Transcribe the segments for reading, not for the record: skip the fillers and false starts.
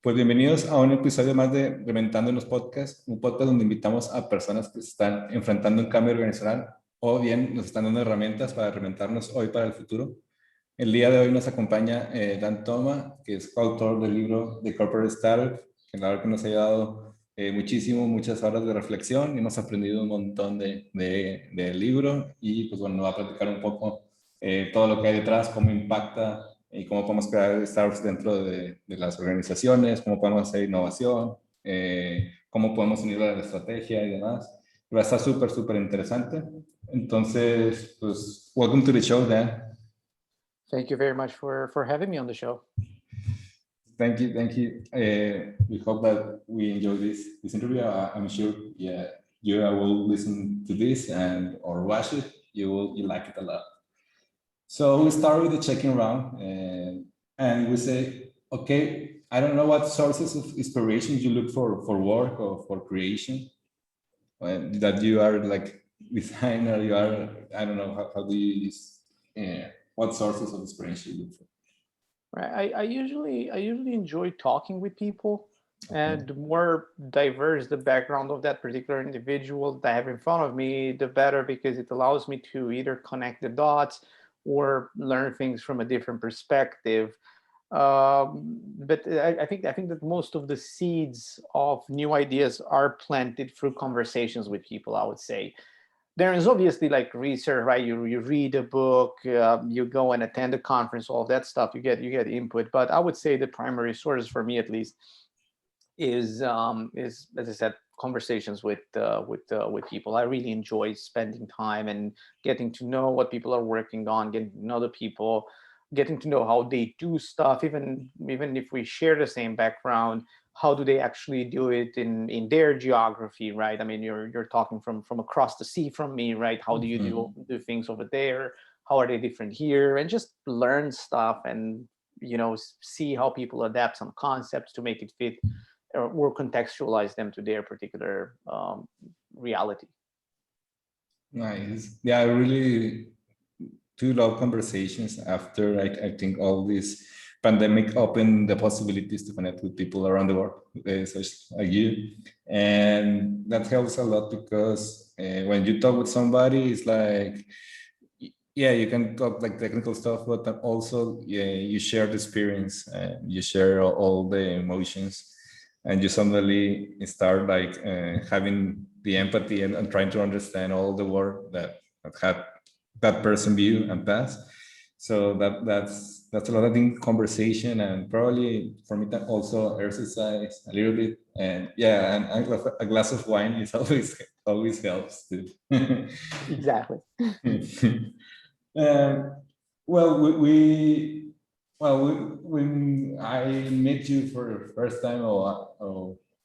Pues bienvenidos a un episodio más de Reinventándonos podcast, un podcast donde invitamos a personas que se están enfrentando un cambio organizacional o bien nos están dando herramientas para reinventarnos hoy para el futuro. El día de hoy nos acompaña Dan Toma, que es co-autor del libro de Corporate Startup, que la verdad que nos ha ayudado muchas horas de reflexión y hemos aprendido un montón del libro y pues bueno, nos va a platicar un poco todo lo que hay detrás, cómo impacta y cómo podemos crear startups dentro de las organizaciones, cómo podemos hacer innovación, cómo podemos unir a la estrategia y demás. Va a estar súper interesante. Entonces, pues, welcome to the show, Dan. Thank you very much for having me on the show. Thank you. We hope that we enjoy this interview. I'm sure, you will listen to this or watch it. You like it a lot. So we start with the checking round, and we say, okay, I don't know what sources of inspiration you look for work or for creation. That you are like designer, you are, I don't know, how do you use, what sources of inspiration you look for? Right. I usually enjoy talking with people, and the more diverse the background of that particular individual that I have in front of me, the better, because it allows me to either connect the dots or learn things from a different perspective. But I think that most of the seeds of new ideas are planted through conversations with people, I would say. There is obviously like research, right? You read a book, you go and attend a conference, all of that stuff. You get input, but I would say the primary source for me, at least, is as I said, conversations with people. I really enjoy spending time and getting to know what people are working on, getting to know the people, getting to know how they do stuff, even if we share the same background. How do they actually do it in their geography, right? I mean, you're talking from across the sea from me, right? How do you do things over there? How are they different here? And just learn stuff and, see how people adapt some concepts to make it fit or contextualize them to their particular reality. Nice. Yeah, I really do love conversations after I think all this pandemic opened the possibilities to connect with people around the world, such like you. And that helps a lot because when you talk with somebody, it's like, yeah, you can talk like technical stuff, but also you share the experience, you share all the emotions, and you suddenly start like having the empathy and trying to understand all the work that had that person view and pass. So that's a lot of thing, conversation, and probably for me that also exercise a little bit, and a glass of wine is always helps too. Exactly. Well, when I met you for the first time,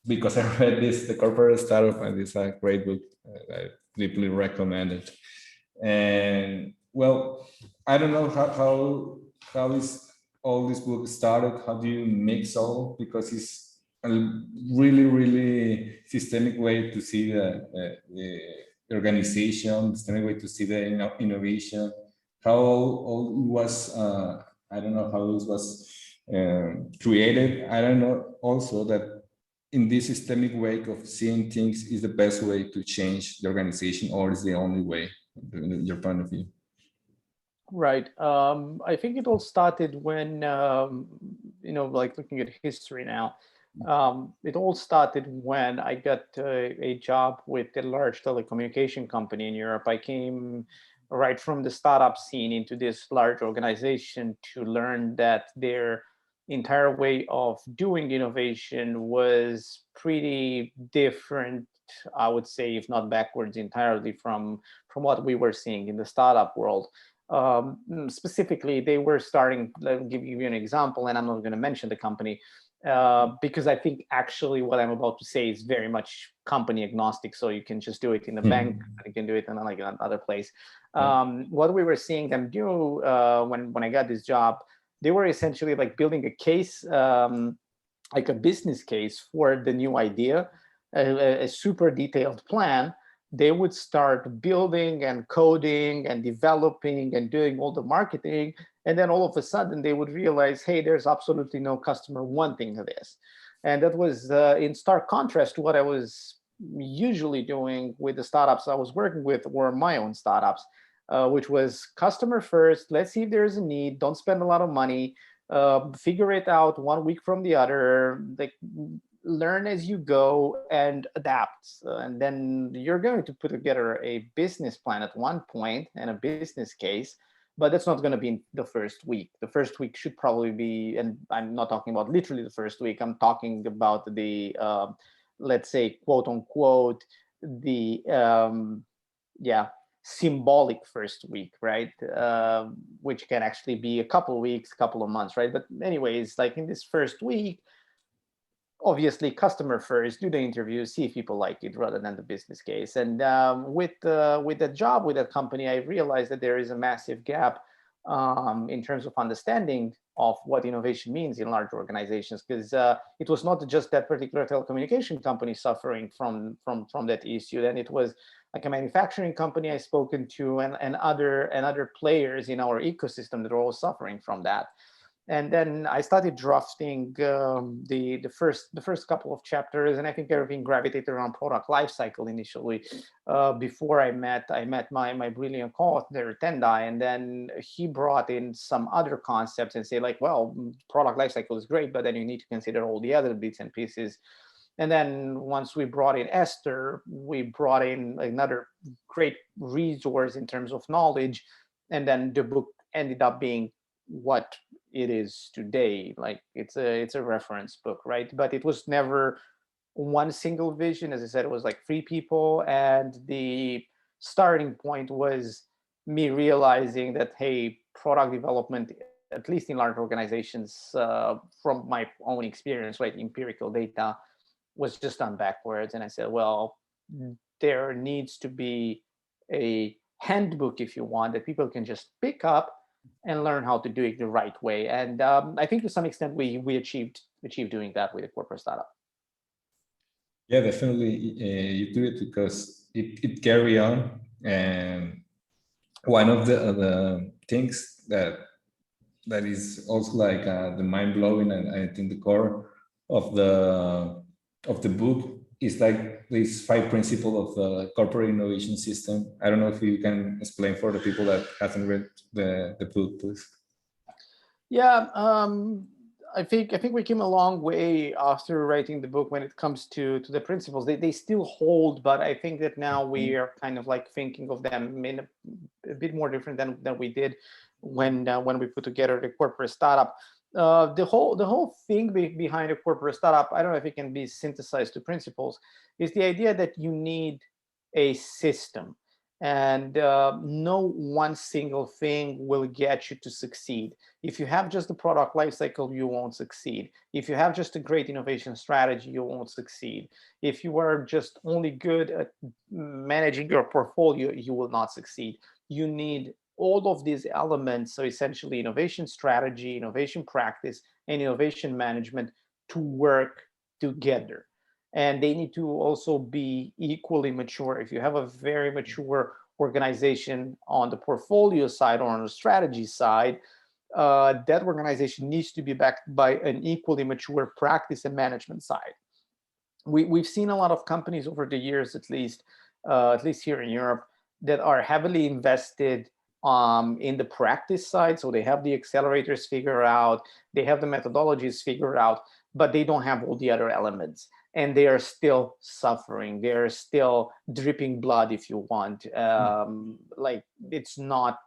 because I read the Corporate Startup, and it's a great book. I deeply recommend it. And well, I don't know how is all this book started. How do you mix all? Because it's a really systemic way to see the organization, systemic way to see the innovation. How all was I don't know how it was created. I don't know also that in this systemic way of seeing things is the best way to change the organization, or is the only way, in your point of view? Right. I think it all started when, like looking at history now, it all started when I got a job with a large telecommunication company in Europe. I came right from the startup scene into this large organization to learn that their entire way of doing innovation was pretty different, I would say, if not backwards entirely from what we were seeing in the startup world. Specifically, they were starting, let me give you an example, and I'm not going to mention the company because I think actually what I'm about to say is very much company agnostic. So you can just do it in the bank, you can do it in like another place. What we were seeing them do when I got this job, they were essentially like building a case, like a business case for the new idea, a super detailed plan. They would start building and coding and developing and doing all the marketing. And then all of a sudden they would realize, hey, there's absolutely no customer wanting this. And that was in stark contrast to what I was usually doing with the startups I was working with, or my own startups, which was customer first. Let's see if there's a need. Don't spend a lot of money. Figure it out one week from the other. Like, learn as you go and adapt. And then you're going to put together a business plan at one point and a business case, but that's not going to be in the first week. The first week should probably be, and I'm not talking about literally the first week, I'm talking about the, let's say, quote unquote, the, symbolic first week, right? Which can actually be a couple of weeks, couple of months, right? But anyways, like in this first week, obviously customer first, do the interview, see if people like it rather than the business case. And with that job, with that company, I realized that there is a massive gap in terms of understanding of what innovation means in large organizations, because it was not just that particular telecommunication company suffering from that issue. Then it was like a manufacturing company I spoken to, and other players in our ecosystem that are all suffering from that. And then I started drafting the first couple of chapters, and I think everything gravitated around product lifecycle initially. Before I met my brilliant co-author Tendai, and then he brought in some other concepts and say like, well, product lifecycle is great, but then you need to consider all the other bits and pieces. And then once we brought in Esther, we brought in another great resource in terms of knowledge, and then the book ended up being what it is today. Like it's a reference book, right? But it was never one single vision. As I said, it was like 3 people, and the starting point was me realizing that, hey, product development, at least in large organizations, from my own experience, right, empirical data, was just done backwards. And I said, well, there needs to be a handbook, if you want, that people can just pick up and learn how to do it the right way. And I think to some extent we achieved doing that with a corporate startup. Yeah, definitely you do it because it carry on. And one of the things that is also like the mind blowing, and I think the core of the book is like these 5 principles of the corporate innovation system. I don't know if you can explain for the people that hasn't read the book, please. Yeah, I think we came a long way after writing the book when it comes to the principles. They still hold, but I think that now we are kind of like thinking of them in a bit more different than we did when we put together the corporate startup. The whole thing behind a corporate startup, I don't know if it can be synthesized to principles, is the idea that you need a system, and no one single thing will get you to succeed. If you have just the product lifecycle, you won't succeed. If you have just a great innovation strategy, you won't succeed. If you are just only good at managing your portfolio, you will not succeed. You need all of these elements, so essentially innovation strategy, innovation practice, and innovation management, to work together. And they need to also be equally mature. If you have a very mature organization on the portfolio side or on the strategy side, that organization needs to be backed by an equally mature practice and management side. We've seen a lot of companies over the years, at least here in Europe, that are heavily invested in the practice side. So they have the accelerators figured out, they have the methodologies figured out, but they don't have all the other elements. And they are still suffering. They're still dripping blood, if you want. Like it's not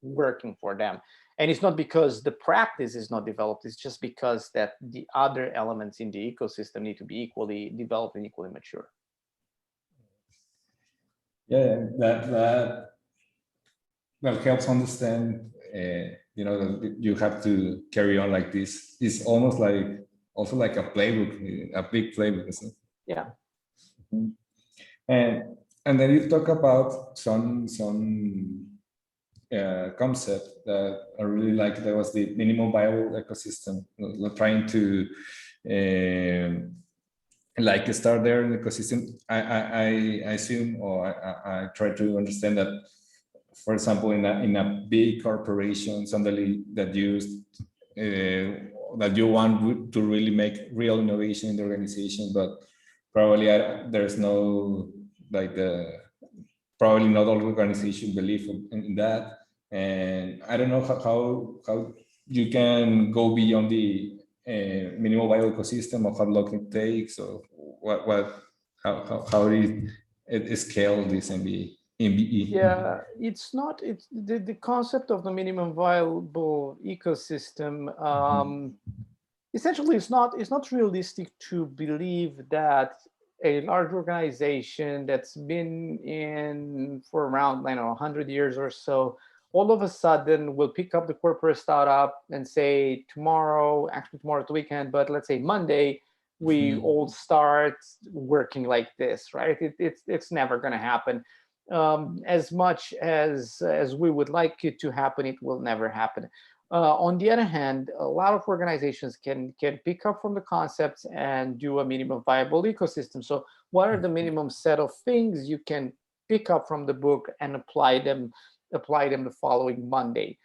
working for them. And it's not because the practice is not developed. It's just because that the other elements in the ecosystem need to be equally developed and equally mature. Yeah, that helps understand. That you have to carry on like this. It's almost like also like a playbook, a big playbook, isn't it? Yeah. And then you talk about some concept that I really like. That was the minimum viable ecosystem. Trying to like start there in the ecosystem. I assume, or I try to understand that, for example, in a big corporation, somebody that used that you want to really make real innovation in the organization, but probably there's no probably not all organizations believe in that, and I don't know how you can go beyond the minimal viable ecosystem, or how long it takes, or how it scale this MBE. Yeah, it's the concept of the minimum viable ecosystem. Essentially, it's not realistic to believe that a large organization that's been in for around 100 years or so, all of a sudden will pick up the corporate startup and say tomorrow the weekend, but let's say Monday, we all start working like this, right? It's never going to happen. As much as we would like it to happen, it will never happen. On the other hand, a lot of organizations can pick up from the concepts and do a minimum viable ecosystem. So what are the minimum set of things you can pick up from the book and apply them the following Monday?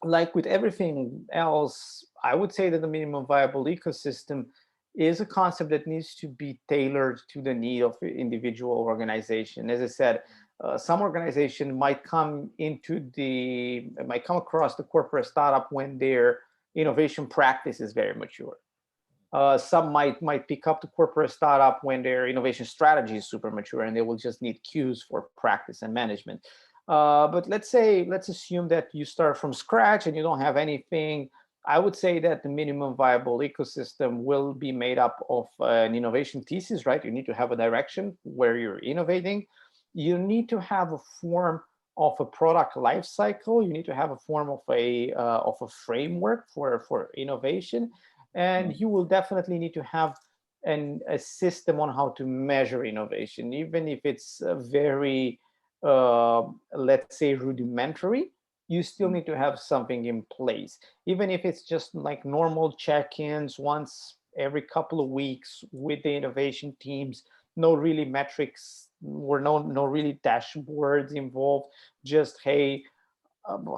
Like with everything else, I would say that the minimum viable ecosystem is a concept that needs to be tailored to the need of the individual organization. As I said, some organization might come across the corporate startup when their innovation practice is very mature. Some might pick up the corporate startup when their innovation strategy is super mature, and they will just need cues for practice and management. But let's assume that you start from scratch and you don't have anything. I would say that the minimum viable ecosystem will be made up of an innovation thesis, right? You need to have a direction where you're innovating. You need to have a form of a product life cycle. You need to have a form of a framework for innovation, and you will definitely need to have a system on how to measure innovation, even if it's very let's say rudimentary. You still need to have something in place, even if it's just like normal check-ins once every couple of weeks with the innovation teams. No really metrics or no really dashboards involved. Just, hey,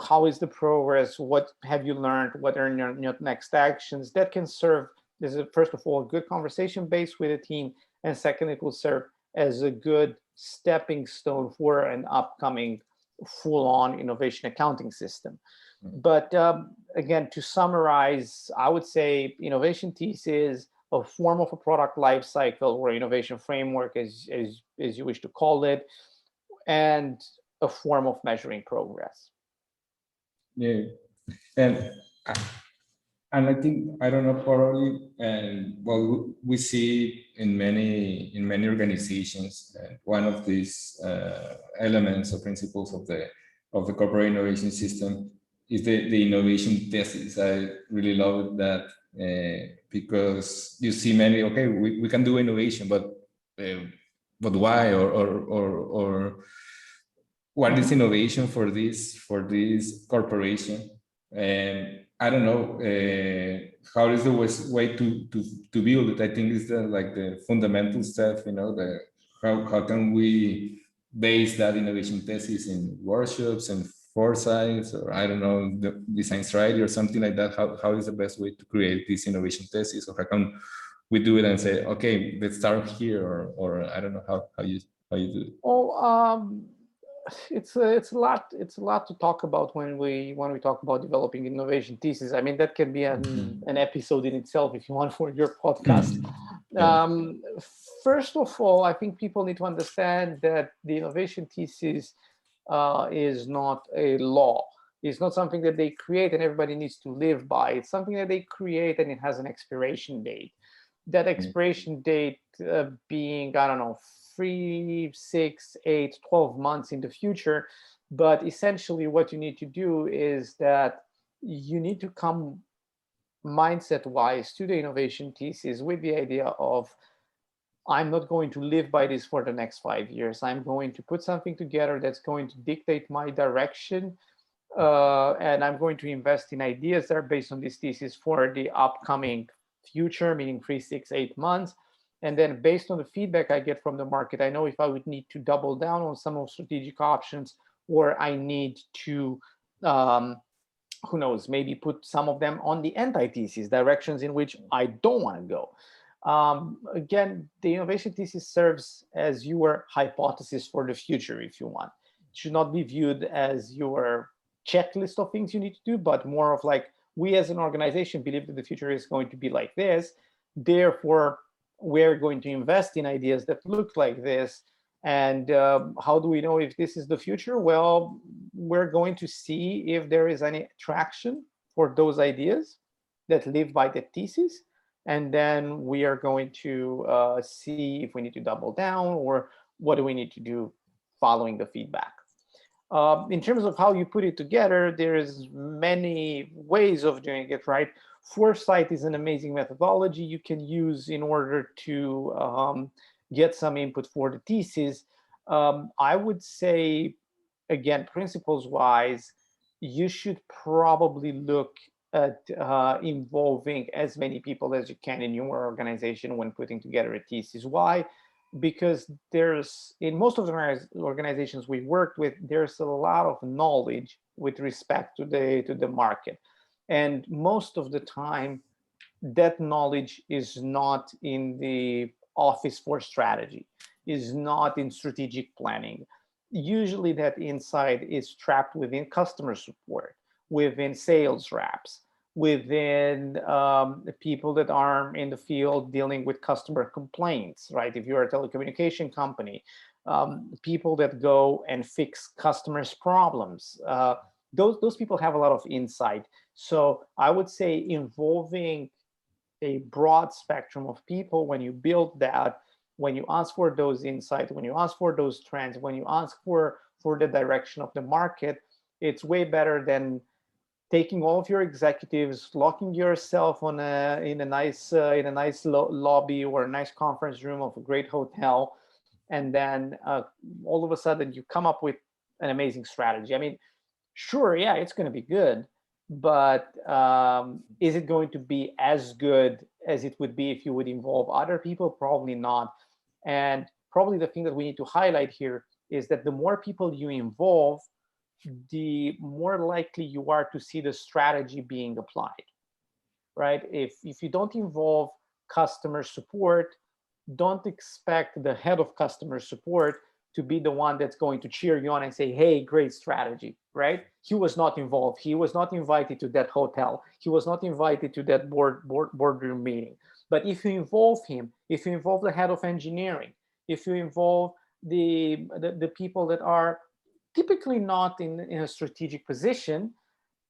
how is the progress? What have you learned? What are your next actions? That can serve as first of all, a good conversation base with the team, and second, it will serve as a good stepping stone for an upcoming full-on innovation accounting system. But again, to summarize, I would say innovation thesis, a form of a product life cycle or innovation framework, as you wish to call it, and a form of measuring progress. Yeah, and I think, I don't know, probably, and well, we see in many organizations, one of these elements or principles of the corporate innovation system is the innovation thesis. I really love that because you see many, okay, we can do innovation, but why, or what is innovation for this corporation? And I don't know how is the way to build it. I think it's the fundamental stuff, how can we base that innovation thesis in workshops and foresights, or I don't know, the design strategy or something like that. How is the best way to create this innovation thesis, or how can we do it and say, okay, let's start here, or I don't know how you do it. Oh, it's a lot to talk about when we talk about developing innovation thesis. I mean, that can be an episode in itself if you want for your podcast. Yeah. First of all, I think people need to understand that the innovation thesis is not a law. It's not something that they create and everybody needs to live by. It's something that they create and it has an expiration date. That expiration date being, I don't know, 3, 6, 8, 12 months in the future. But essentially what you need to do is that you need to come mindset-wise to the innovation thesis with the idea of, I'm not going to live by this for the next 5 years. I'm going to put something together that's going to dictate my direction, and I'm going to invest in ideas that are based on this thesis for the upcoming future, meaning 3, 6, 8 months. And then based on the feedback I get from the market, I know if I would need to double down on some of strategic options, or I need to who knows, maybe put some of them on the anti-thesis, directions in which I don't want to go. Again, the innovation thesis serves as your hypothesis for the future, if you want. It should not be viewed as your checklist of things you need to do, but more of like, we as an organization believe that the future is going to be like this. Therefore, we're going to invest in ideas that look like this. And how do we know if this is the future? Well, we're going to see if there is any traction for those ideas that live by the thesis. And then we are going to see if we need to double down or what do we need to do following the feedback. In terms of how you put it together, there's many ways of doing it, right? Foresight is an amazing methodology you can use in order to get some input for the thesis. I would say, again, principles-wise, you should probably look at involving as many people as you can in your organization when putting together a thesis. Why? Because there's, in most of the organizations we worked with, there's a lot of knowledge with respect to the market. And most of the time, that knowledge is not in the office for strategy, is not in strategic planning. Usually that insight is trapped within customer support, within sales reps, within the people that are in the field dealing with customer complaints, right? If you're a telecommunication company, people that go and fix customers' problems, those people have a lot of insight. So I would say involving a broad spectrum of people when you build that, when you ask for those insights, when you ask for those trends, when you ask for the direction of the market, it's way better than taking all of your executives, locking yourself in a nice lobby or a nice conference room of a great hotel, and then all of a sudden you come up with an amazing strategy. I mean, sure, yeah, it's going to be good, but is it going to be as good as it would be if you would involve other people? Probably not. And probably the thing that we need to highlight here is that the more people you involve, the more likely you are to see the strategy being applied, right? If you don't involve customer support, don't expect the head of customer support to be the one that's going to cheer you on and say, hey, great strategy, right? He was not involved. He was not invited to that hotel. He was not invited to that boardroom meeting. But if you involve him, if you involve the head of engineering, if you involve the people that are typically not in a strategic position,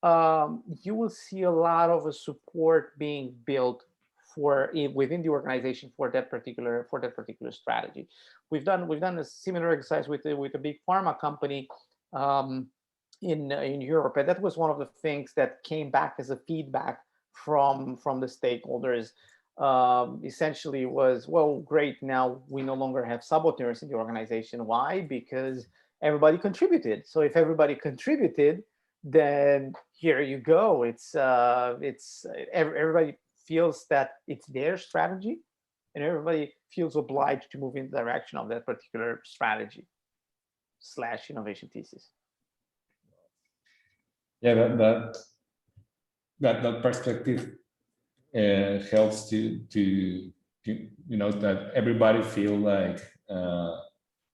you will see a lot of a support being built within the organization for that particular strategy. We've done a similar exercise with a big pharma company in Europe, and that was one of the things that came back as a feedback from the stakeholders. Essentially was, well, great, now we no longer have saboteurs in the organization. Why? Because everybody contributed. So if everybody contributed, then here you go. It's everybody feels that it's their strategy, and everybody feels obliged to move in the direction of that particular strategy / innovation thesis. Yeah, that perspective helps to that everybody feel like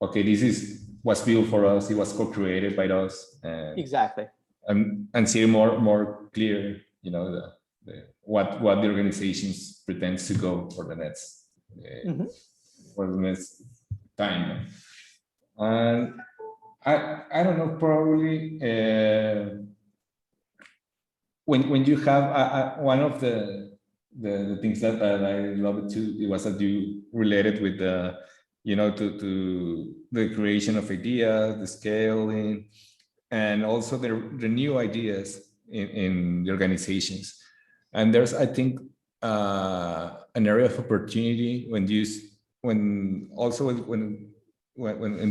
okay, this was built for us, it was co-created by us, and exactly, and see more clear, what the organizations pretends to go for the next for the next time. And I don't know, probably when you have one of the things that I love it too, it was that you related with the to the creation of ideas, the scaling, and also the new ideas in the organizations. And there's, I think, an area of opportunity when in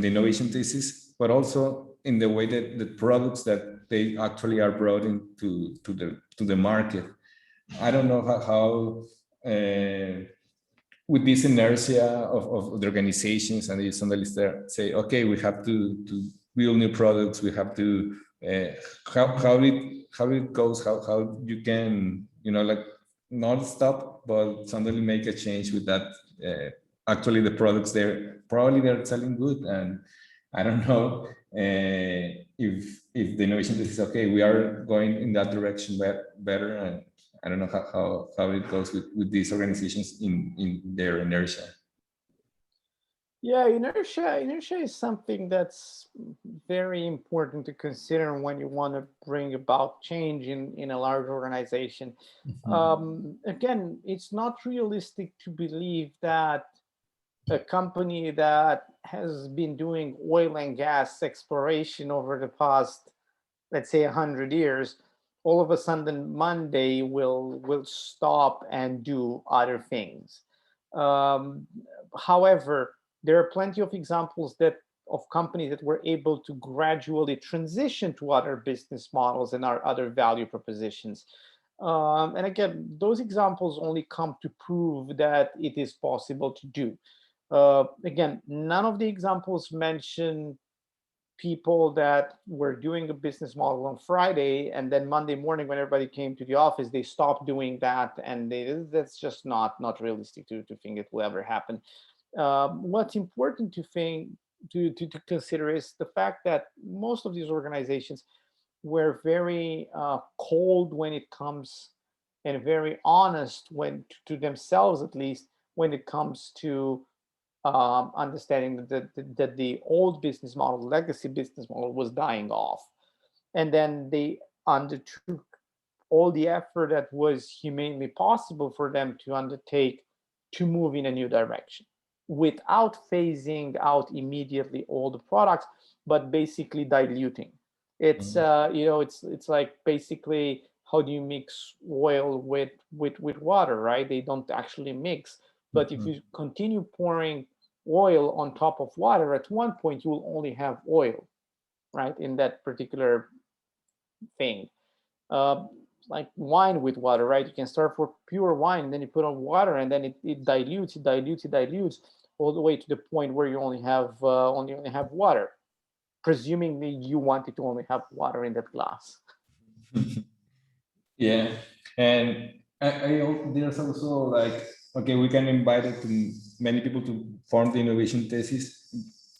the innovation thesis, but also in the way that the products that they actually are brought into the market. I don't know how with this inertia of the organizations, and if somebody say, okay, we have to build new products, we have to how it goes, how you can, like not stop, but suddenly make a change with that. Actually, the products they're selling good, and I don't know if the innovation is okay. We are going in that direction better, and I don't know how it goes with these organizations in their inertia. Yeah, inertia is something that's very important to consider when you want to bring about change in a large organization. Again, it's not realistic to believe that a company that has been doing oil and gas exploration over the past, let's say, 100 years, all of a sudden Monday will stop and do other things. However, there are plenty of examples of companies that were able to gradually transition to other business models and our other value propositions. And again, those examples only come to prove that it is possible to do. Again, none of the examples mention people that were doing a business model on Friday, and then Monday morning when everybody came to the office, they stopped doing that, and that's just not realistic to think it will ever happen. What's important to consider is the fact that most of these organizations were very cold when it comes, and very honest to themselves, at least when it comes to understanding that the old business model, legacy business model, was dying off, and then they undertook all the effort that was humanly possible for them to undertake to move in a new direction, without phasing out immediately all the products, but basically diluting. It's it's like basically, how do you mix oil with water, right? They don't actually mix. But if you continue pouring oil on top of water, at one point you will only have oil, right, in that particular thing. Like wine with water, right? You can start for pure wine, and then you put on water, and then it dilutes all the way to the point where you only have water, presuming that you wanted to only have water in that glass. Yeah, and there's also like, okay, we can invite it to many people to form the innovation thesis,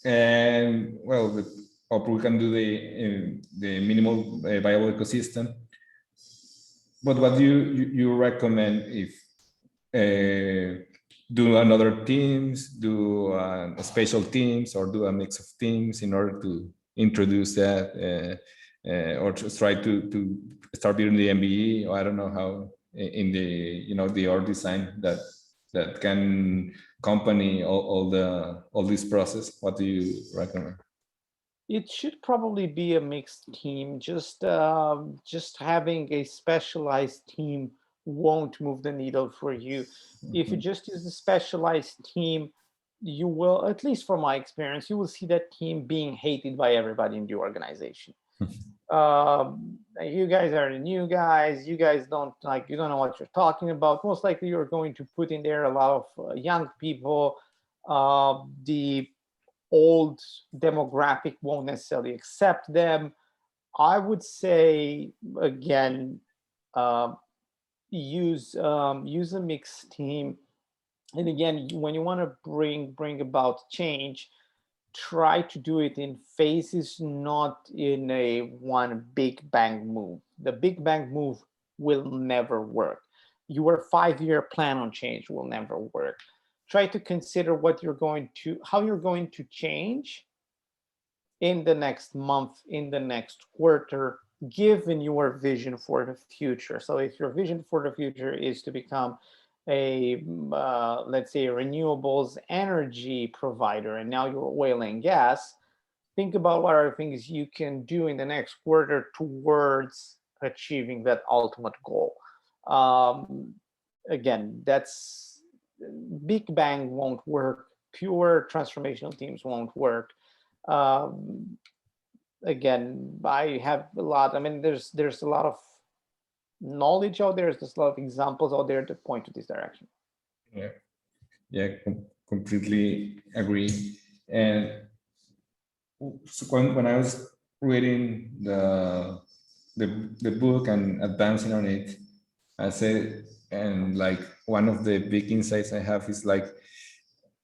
and well, or we can do the minimal viable ecosystem. But what do you recommend if do another teams, do special teams, or do a mix of teams in order to introduce that, or just try to start building the MBE, or I don't know how in the the org design that can accompany all this process. What do you recommend? It should probably be a mixed team. Just having a specialized team won't move the needle for you. If you just use a specialized team, you will, at least from my experience, you will see that team being hated by everybody in the organization. You guys are the new guys. You guys don't know what you're talking about. Most likely, you're going to put in there a lot of young people. The old demographic won't necessarily accept them. I would say, again, use a mixed team. And again, when you want to bring about change, try to do it in phases, not in a one big bang move. The big bang move will never work. Your 5-year plan on change will never work. Try to consider how you're going to change in the next month, in the next quarter, given your vision for the future. So if your vision for the future is to become a let's say a renewables energy provider, and now you're oil and gas, think about what are things you can do in the next quarter towards achieving that ultimate goal. Again, that's big bang won't work. Pure transformational teams won't work. Again, I have a lot. I mean, there's a lot of knowledge out there. There's a lot of examples out there that point to this direction. Yeah, completely agree. And so when I was reading the book and advancing on it. I say, and like one of the big insights I have is like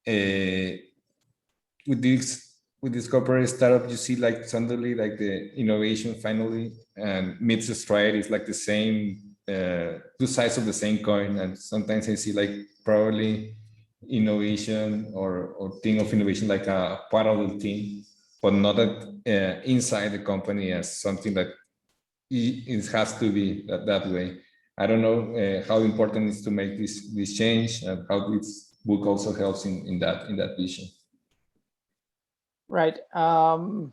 with this corporate startup, you see like suddenly like the innovation finally and meets the stride is like the same, two sides of the same coin. And sometimes I see like probably innovation or thing of innovation like a parallel team, but not that inside the company as something that it has to be that way. I don't know how important it is to make this change and how this book also helps in that vision. Right. I'm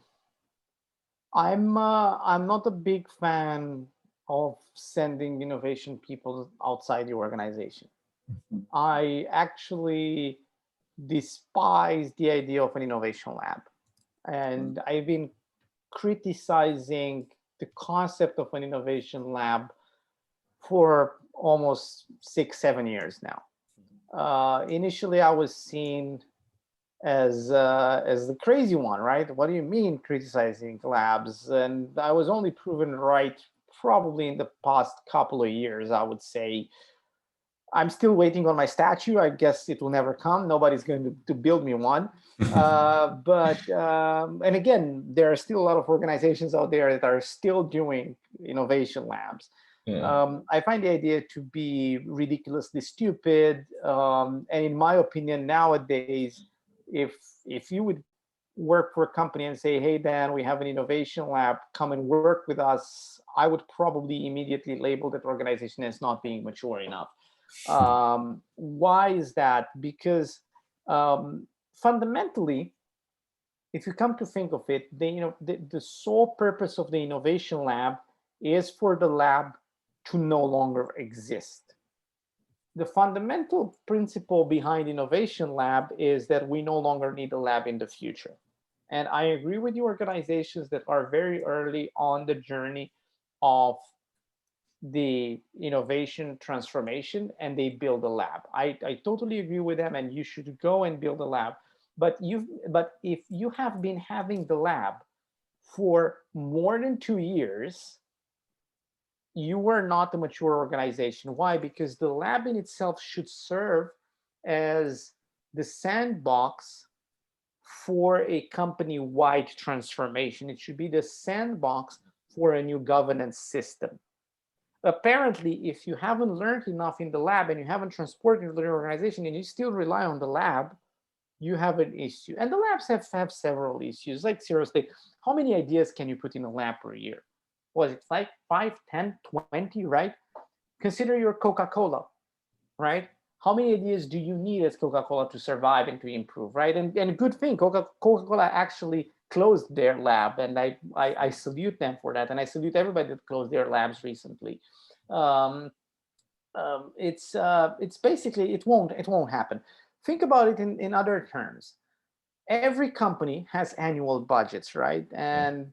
not a big fan of sending innovation people outside the organization. I actually despise the idea of an innovation lab, and I've been criticizing the concept of an innovation lab for almost 6-7 years now. Initially, I was seen as the crazy one, right? What do you mean criticizing labs? And I was only proven right probably in the past couple of years, I would say. I'm still waiting on my statue. I guess it will never come. Nobody's going to build me one. And again, there are still a lot of organizations out there that are still doing innovation labs. Yeah. I find the idea to be ridiculously stupid. And in my opinion, nowadays, if you would work for a company and say, hey, Dan, we have an innovation lab, come and work with us, I would probably immediately label that organization as not being mature enough. Why is that? Because fundamentally, if you come to think of it, the sole purpose of the innovation lab is for the lab to no longer exist. The fundamental principle behind innovation lab is that we no longer need a lab in the future. And I agree with the organizations that are very early on the journey of the innovation transformation and they build a lab. I totally agree with them, and you should go and build a lab. But if you have been having the lab for more than 2 years, you are not a mature organization. Why? Because the lab in itself should serve as the sandbox for a company-wide transformation. It should be the sandbox for a new governance system. Apparently, if you haven't learned enough in the lab and you haven't transported to the organization and you still rely on the lab, you have an issue. And the labs have several issues. Like seriously, how many ideas can you put in a lab per year? Was it like 5, 10, 20, right? Consider your Coca-Cola, right? How many ideas do you need as Coca-Cola to survive and to improve, right? And a good thing, Coca-Cola actually closed their lab, and I salute them for that, and I salute everybody that closed their labs recently. It's basically it won't happen. Think about it in other terms. Every company has annual budgets, right? And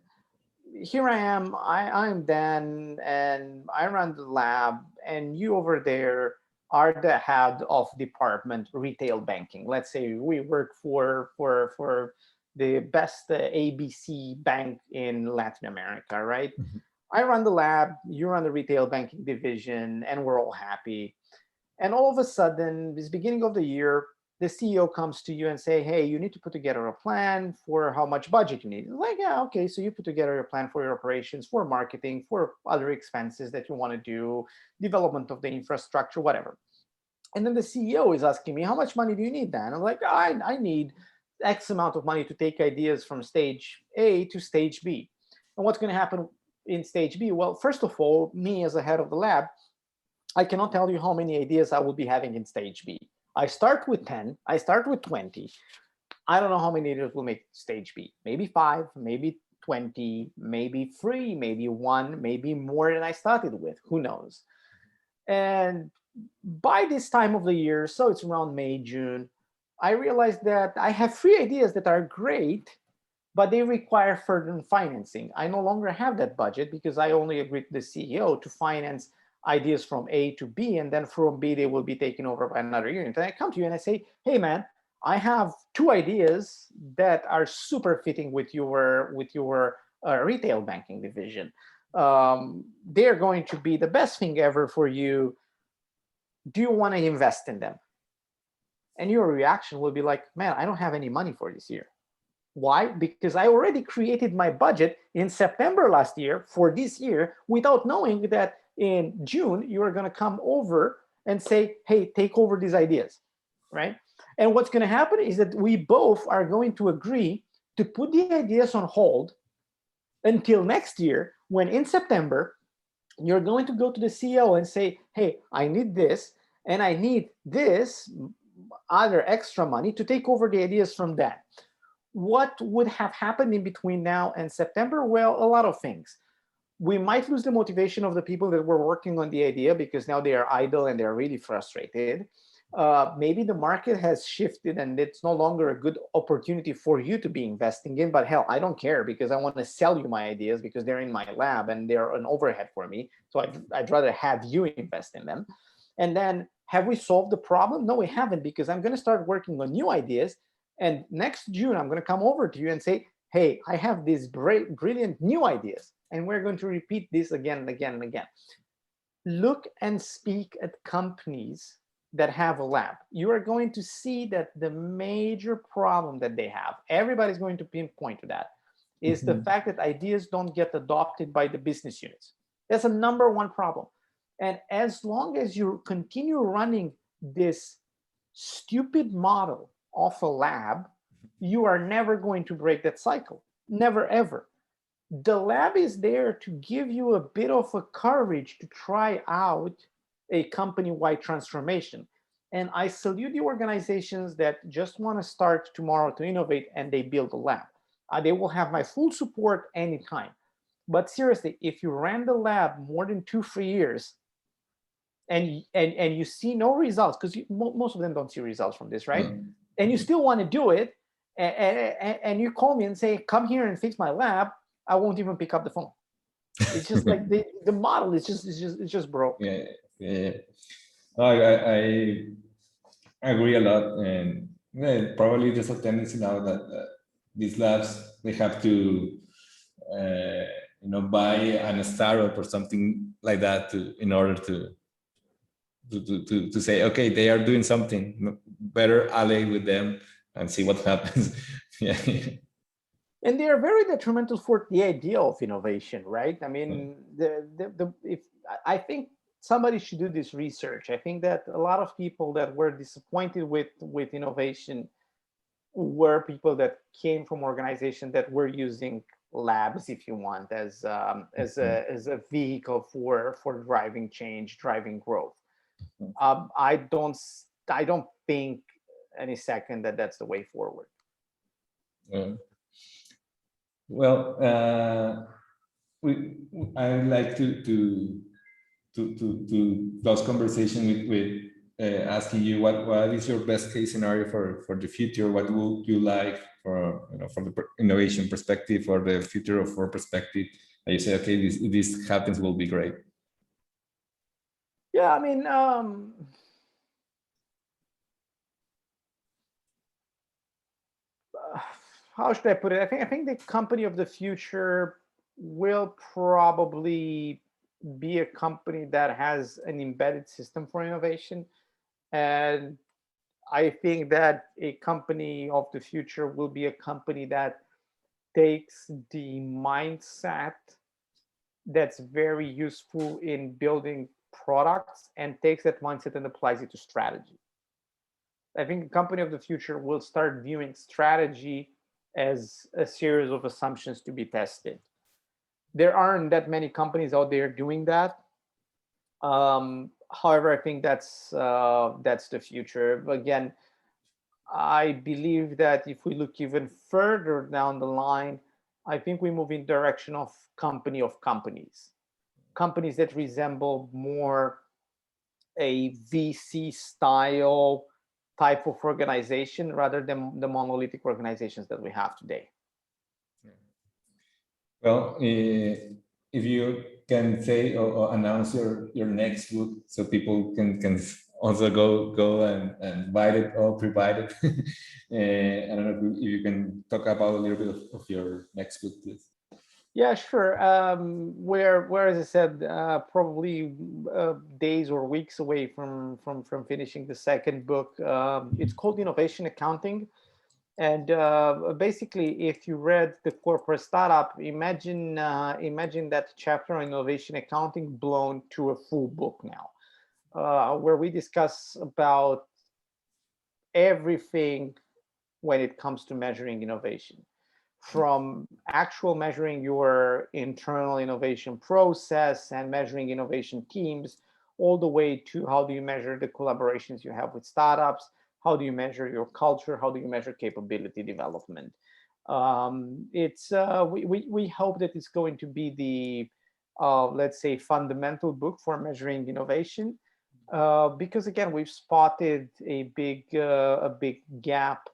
here I am, I'm Dan, and I run the lab, and you over there are the head of department retail banking. Let's say we work for the best ABC bank in Latin America, right? Mhm. I run the lab, you run the retail banking division, and we're all happy. And all of a sudden, this beginning of the year, the CEO comes to you and say, hey, you need to put together a plan for how much budget you need. Like, yeah, okay. So you put together a plan for your operations, for marketing, for other expenses that you want to do, development of the infrastructure, whatever. And then the CEO is asking me, how much money do you need, Dan? I'm like, I need X amount of money to take ideas from stage A to stage B. And what's going to happen in stage B? Well, first of all, me as a head of the lab, I cannot tell you how many ideas I will be having in stage B. I start with 10, I start with 20. I don't know how many ideas will make stage B. Maybe 5, maybe 20, maybe 3, maybe 1, maybe more than I started with. Who knows? And by this time of the year, so it's around May, June, I realized that I have 3 ideas that are great, but they require further financing. I no longer have that budget because I only agreed with the CEO to finance ideas from A to B, and then from B they will be taken over by another unit. And I come to you and I say, hey man, I have 2 ideas that are super fitting with your retail banking division. they're going to be the best thing ever for you. Do you want to invest in them? And your reaction will be like, man, I don't have any money for this year. Why? Because I already created my budget in September last year for this year without knowing that in June, you are going to come over and say, hey, take over these ideas, right? And what's going to happen is that we both are going to agree to put the ideas on hold until next year, when in September, you're going to go to the CEO and say, hey, I need this, and I need this other extra money to take over the ideas from that. What would have happened in between now and September? Well, a lot of things. We might lose the motivation of the people that were working on the idea because now they are idle and they're really frustrated. Maybe the market has shifted and it's no longer a good opportunity for you to be investing in, but hell, I don't care because I want to sell you my ideas because they're in my lab and they're an overhead for me. So I'd rather have you invest in them. And then have we solved the problem? No, we haven't, because I'm going to start working on new ideas. And next June, I'm going to come over to you and say, hey, I have these brilliant new ideas. And we're going to repeat this again and again and again. Look and speak at companies that have a lab. You are going to see that the major problem that they have, everybody's going to pinpoint to that, is the fact that ideas don't get adopted by the business units. That's a number one problem. And as long as you continue running this stupid model of a lab, you are never going to break that cycle. Never, ever. The lab is there to give you a bit of a courage to try out a company-wide transformation. And I salute the organizations that just want to start tomorrow to innovate and they build a lab. They will have my full support anytime. But seriously, if you ran the lab more than 2-3 years and you see no results, because most of them don't see results from this, right? And you still want to do it, and you call me and say, come here and fix my lab, I won't even pick up the phone. It's just like the model is just broke. Yeah. I agree a lot, and probably there's a tendency now that these labs, they have to buy an startup or something like that in order to say, okay, they are doing something, better ally with them and see what happens. Yeah. And they are very detrimental for the idea of innovation, right? I mean, I think somebody should do this research. I think that a lot of people that were disappointed with innovation were people that came from organizations that were using labs, if you want, as a vehicle for driving change, driving growth. I don't think any second that that's the way forward. Well, I would like to close conversation with asking you what is your best case scenario for the future? What would you like for the innovation perspective, or the future of our perspective? And you say, okay, if this happens, will be great. Yeah, I mean, how should I put it? I think the company of the future will probably be a company that has an embedded system for innovation. And I think that a company of the future will be a company that takes the mindset that's very useful in building products and takes that mindset and applies it to strategy. I think a company of the future will start viewing strategy as a series of assumptions to be tested. There aren't that many companies out there doing that. However, I think that's the future. But again, I believe that if we look even further down the line, I think we move in direction of company of companies that resemble more a VC style type of organization rather than the monolithic organizations that we have today. Well, if you can say or announce your next book, so people can also go and buy it or pre-buy it. I don't know if you can talk about a little bit of your next book, please. Yeah, sure. Where, as I said, probably days or weeks away from finishing the second book. It's called Innovation Accounting, and basically, if you read the corporate startup, imagine that chapter on innovation accounting blown to a full book now, where we discuss about everything when it comes to measuring innovation, from actual measuring your internal innovation process and measuring innovation teams, all the way to how do you measure the collaborations you have with startups, how do you measure your culture, how do you measure capability development. We hope that it's going to be the let's say fundamental book for measuring innovation, because again we've spotted a big gap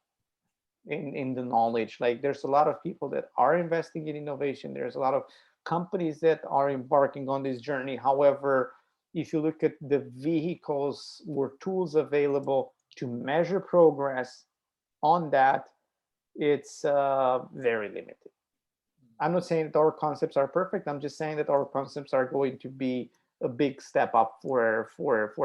in the knowledge. Like there's a lot of people that are investing in innovation, there's a lot of companies that are embarking on this journey. However, if you look at the vehicles or tools available to measure progress on that, it's very limited. I'm not saying that our concepts are perfect, I'm just saying that our concepts are going to be a big step up for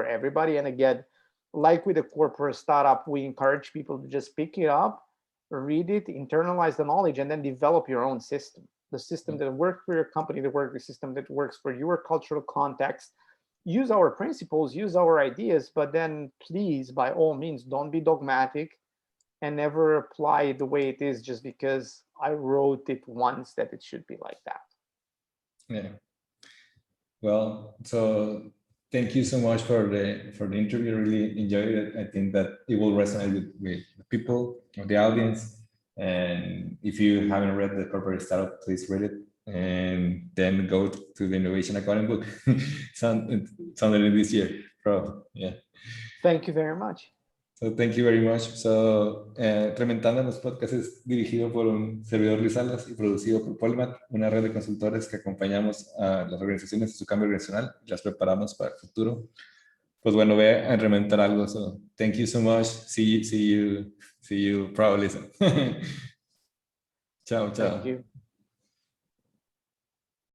everybody. And again, like with a corporate startup, we encourage people to just pick it up, read it, internalize the knowledge, and then develop your own system. The system that works for your company, the system that works for your cultural context. Use our principles, use our ideas, but then please, by all means, don't be dogmatic and never apply it the way it is just because I wrote it once that it should be like that. Yeah. Well, so thank you so much for the interview. I really enjoyed it. I think that it will resonate with the people, with the audience. And if you haven't read the Corporate Startup, please read it, and then go to the Innovation Accounting book. Sounded this year, probably. Yeah. Thank you very much. So thank you very much. So, Reinventándonos podcast es dirigido por un servidor Luis Salas y producido por Polymath, una red de consultores que acompañamos a las organizaciones en su cambio organizacional y las preparamos para el futuro. Pues bueno, voy a reinventar algo. So, thank you so much. See you probably. Chao, chao. Thank you.